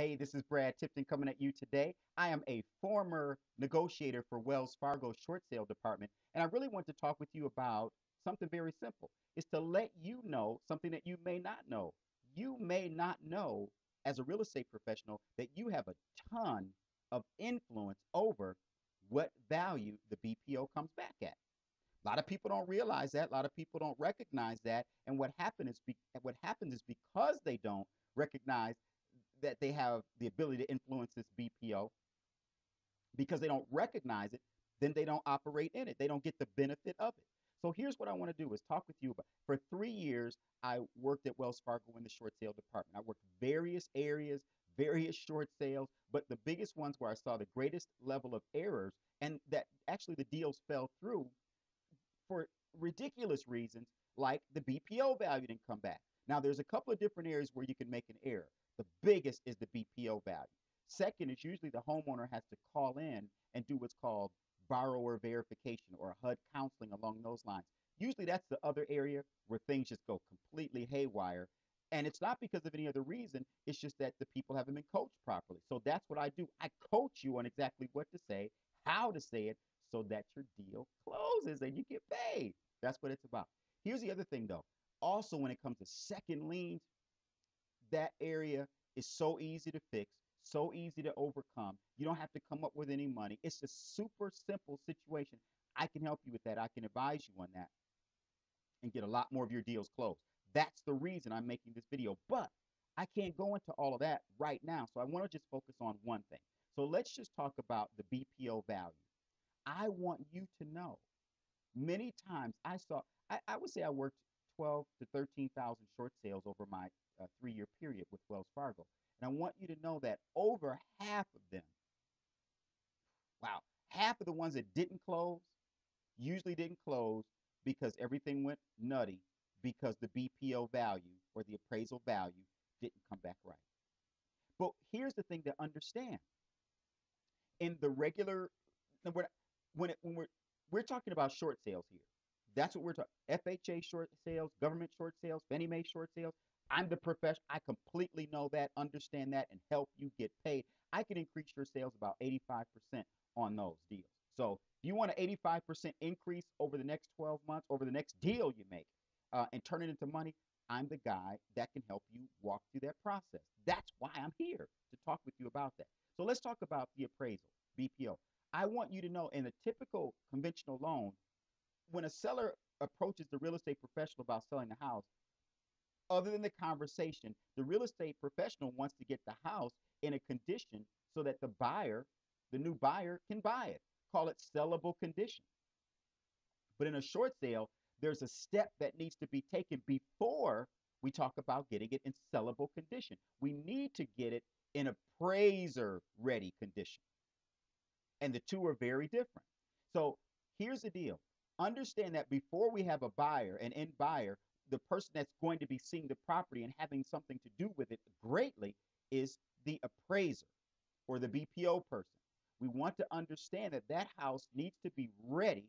Hey, this is Brad Tipton coming at you today. I am a former negotiator for Wells Fargo's short sale department, and I really want to talk with you about something very simple. It's to let you know something that you may not know. You may not know as a real estate professional that you have a ton of influence over what value the BPO comes back at. A lot of people don't realize that. A lot of people don't recognize that. And what happens is because they don't recognize that they have the ability to influence this BPO, because they don't recognize it, then they don't operate in it. They don't get the benefit of it. So here's what I want to do is talk with you about. For 3 years, I worked at Wells Fargo in the short sale department. I worked various areas, various short sales, but the biggest ones where I saw the greatest level of errors and that actually the deals fell through for ridiculous reasons, like the BPO value didn't come back. Now, there's a couple of different areas where you can make an error. The biggest is the BPO value. Second is usually the homeowner has to call in and do what's called borrower verification or HUD counseling along those lines. Usually that's the other area where things just go completely haywire. And it's not because of any other reason, it's just that the people haven't been coached properly. So that's what I do. I coach you on exactly what to say, how to say it, so that your deal closes and you get paid. That's what it's about. Here's the other thing, though. Also, when it comes to second liens, that area is so easy to fix, so easy to overcome. You don't have to come up with any money. It's a super simple situation. I can help you with that. I can advise you on that and get a lot more of your deals closed. That's the reason I'm making this video. But I can't go into all of that right now. So I want to just focus on one thing. So let's just talk about the BPO value. I want you to know many times I would say I worked 12 to 13,000 short sales over my 3 year period with Wells Fargo. And I want you to know that over half of them, wow, half of the ones that didn't close usually didn't close because everything went nutty because the BPO value or the appraisal value didn't come back right. But here's the thing to understand in the regular, when we're talking about short sales here. That's what we're talking. FHA short sales, government short sales, Fannie Mae short sales. I'm the professional. I completely know that, understand that, and help you get paid. I can increase your sales about 85% on those deals. So if you want an 85% increase over the next 12 months, over the next deal you make, and turn it into money, I'm the guy that can help you walk through that process. That's why I'm here to talk with you about that. So let's talk about the appraisal, BPO. I want you to know in a typical conventional loan, when a seller approaches the real estate professional about selling a house, other than the conversation, the real estate professional wants to get the house in a condition so that the buyer, the new buyer, can buy it. Call it sellable condition. But in a short sale, there's a step that needs to be taken before we talk about getting it in sellable condition. We need to get it in appraiser ready condition. And the two are very different. So here's the deal. Understand that before we have a buyer, an end buyer, the person that's going to be seeing the property and having something to do with it greatly is the appraiser or the BPO person. We want to understand that that house needs to be ready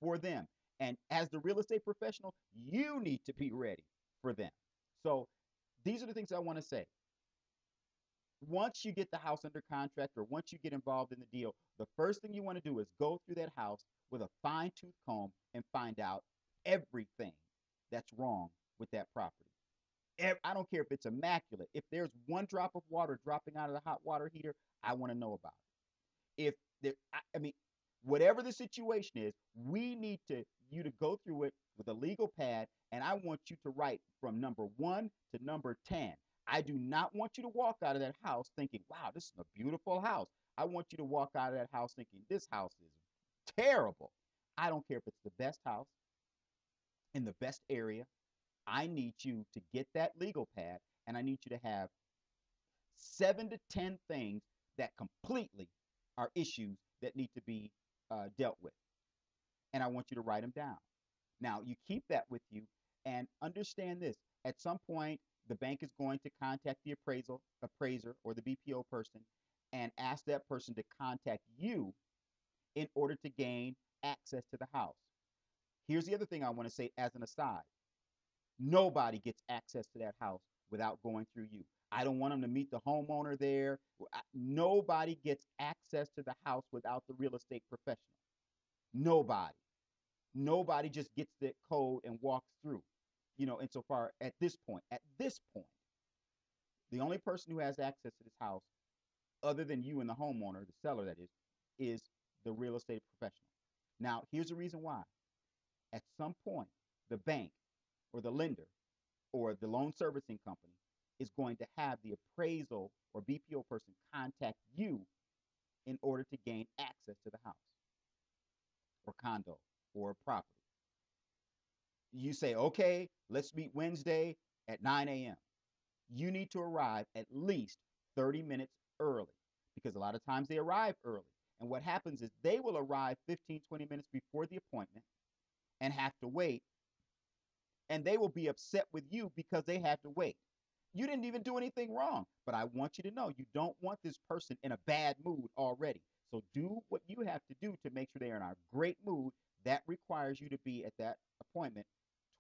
for them. And as the real estate professional, you need to be ready for them. So these are the things I want to say. Once you get the house under contract or once you get involved in the deal, the first thing you want to do is go through that house with a fine tooth comb and find out everything that's wrong with that property. I don't care if it's immaculate. If there's one drop of water dropping out of the hot water heater, I want to know about it. If there, I mean, whatever the situation is, we need you to go through it with a legal pad, and I want you to write from number 1 to number 10. I do not want you to walk out of that house thinking, wow, this is a beautiful house. I want you to walk out of that house thinking, this house is terrible. I don't care if it's the best house in the best area. I need you to get that legal pad, and I need you to have 7 to 10 things that completely are issues that need to be dealt with. And I want you to write them down. Now, you keep that with you and understand this. At some point, the bank is going to contact the appraiser or the BPO person and ask that person to contact you in order to gain access to the house. Here's the other thing I want to say as an aside. Nobody gets access to that house without going through you. I don't want them to meet the homeowner there. Nobody gets access to the house without the real estate professional. Nobody. Nobody just gets that code and walks through. Insofar at this point, the only person who has access to this house, other than you and the homeowner, the seller that is the real estate professional. Now, here's the reason why. At some point, the bank or the lender or the loan servicing company is going to have the appraisal or BPO person contact you in order to gain access to the house or condo or property. You say, okay, let's meet Wednesday at 9 a.m. You need to arrive at least 30 minutes early because a lot of times they arrive early. And what happens is they will arrive 15, 20 minutes before the appointment and have to wait. And they will be upset with you because they had to wait. You didn't even do anything wrong, but I want you to know you don't want this person in a bad mood already. So do what you have to do to make sure they are in a great mood. That requires you to be at that appointment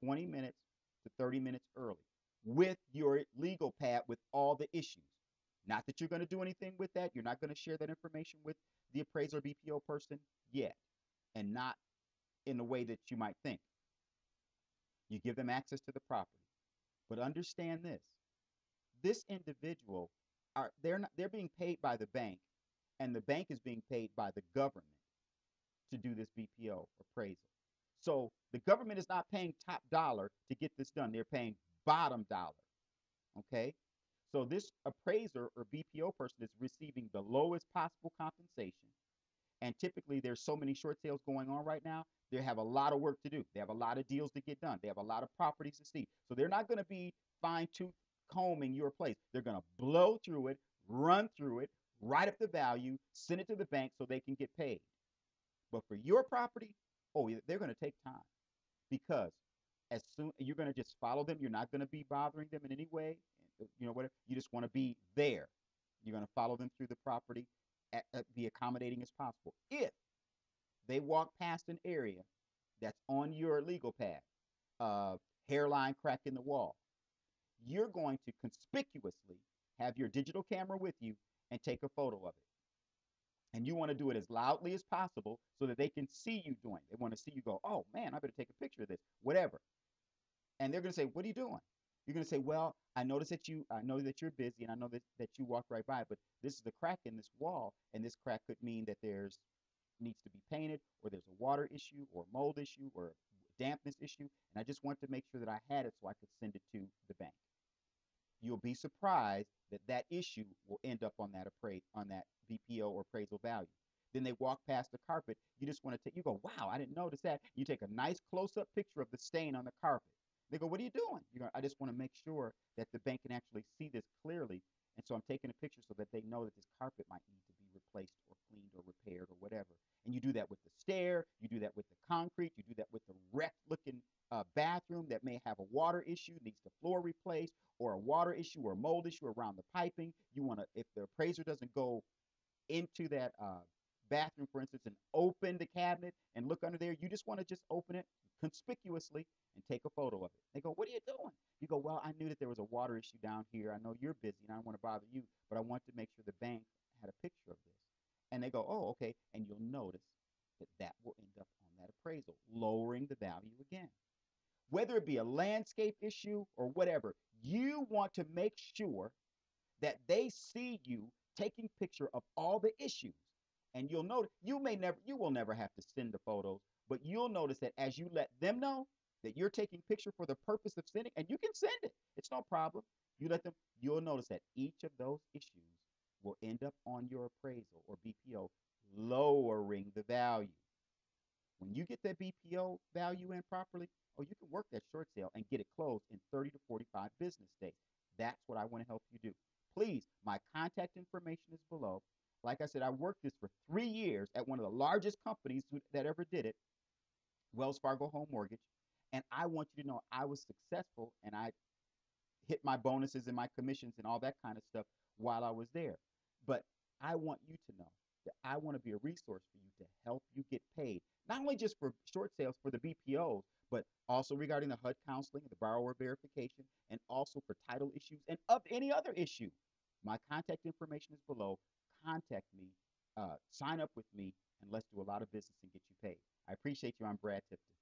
20 minutes to 30 minutes early with your legal pad with all the issues. Not that you're going to do anything with that. You're not going to share that information with the appraiser BPO person yet, and not in the way that you might think. You give them access to the property. But understand this. This individual they're being paid by the bank, and the bank is being paid by the government to do this BPO appraisal. So the government is not paying top dollar to get this done. They're paying bottom dollar. Okay? So this appraiser or BPO person is receiving the lowest possible compensation. And typically there's so many short sales going on right now, they have a lot of work to do. They have a lot of deals to get done. They have a lot of properties to see. So they're not going to be fine tooth combing your place. They're going to blow through it, run through it, write up the value, send it to the bank so they can get paid. But for your property, oh, they're going to take time because as soon you're going to just follow them. You're not going to be bothering them in any way. Whatever. You just want to be there. You're going to follow them through the property, be accommodating as possible. If they walk past an area that's on your legal pad, hairline crack in the wall, you're going to conspicuously have your digital camera with you and take a photo of it. And you want to do it as loudly as possible so that they can see you doing it. They want to see you go, oh man, I better take a picture of this, whatever. And they're going to say, what are you doing? You're going to say, well, I know that you're busy, and I know that you walked right by, but this is a crack in this wall, and this crack could mean that there's needs to be painted, or there's a water issue, or a mold issue, or a dampness issue, and I just want to make sure that I had it so I could send it to the bank. You'll be surprised that that issue will end up on that BPO or appraisal value. Then they walk past the carpet. You just want to you go, wow, I didn't notice that. You take a nice close-up picture of the stain on the carpet. They go, what are you doing? I just want to make sure that the bank can actually see this clearly. And so I'm taking a picture so that they know that this carpet might need to be replaced or cleaned or repaired or whatever. And you do that with the stair. You do that with the concrete. You do that with the wrecked looking bathroom that may have a water issue, needs the floor replaced, or a water issue or a mold issue around the piping. You want to, if the appraiser doesn't go into that bathroom, for instance, and open the cabinet and look under there, you just want to just open it conspicuously and take a photo of it. They go, what are you doing? You go, well, I knew that there was a water issue down here. I know you're busy and I don't want to bother you, but I want to make sure the bank had a picture of this. And they go, oh, okay. And you'll notice that will end up on that appraisal, lowering the value again. Whether it be a landscape issue or whatever, you want to make sure that they see you taking picture of all the issues. And you'll notice you will never have to send the photos, but you'll notice that as you let them know that you're taking picture for the purpose of sending, and you can send it, it's no problem. You'll notice that each of those issues will end up on your appraisal or BPO, lowering the value. When you get that BPO value in properly, oh, you can work that short sale and get it closed in 30 to 45 business days. That's what I want to help you do. Please, my contact information is below. Like I said, I worked this for 3 years at one of the largest companies that ever did it, Wells Fargo Home Mortgage. And I want you to know I was successful and I hit my bonuses and my commissions and all that kind of stuff while I was there. But I want you to know that I want to be a resource for you to help you get paid, not only just for short sales for the BPOs, but also regarding the HUD counseling, the borrower verification, and also for title issues and of any other issue. My contact information is below. Contact me, sign up with me, and let's do a lot of business and get you paid. I appreciate you. I'm Brad Tipton.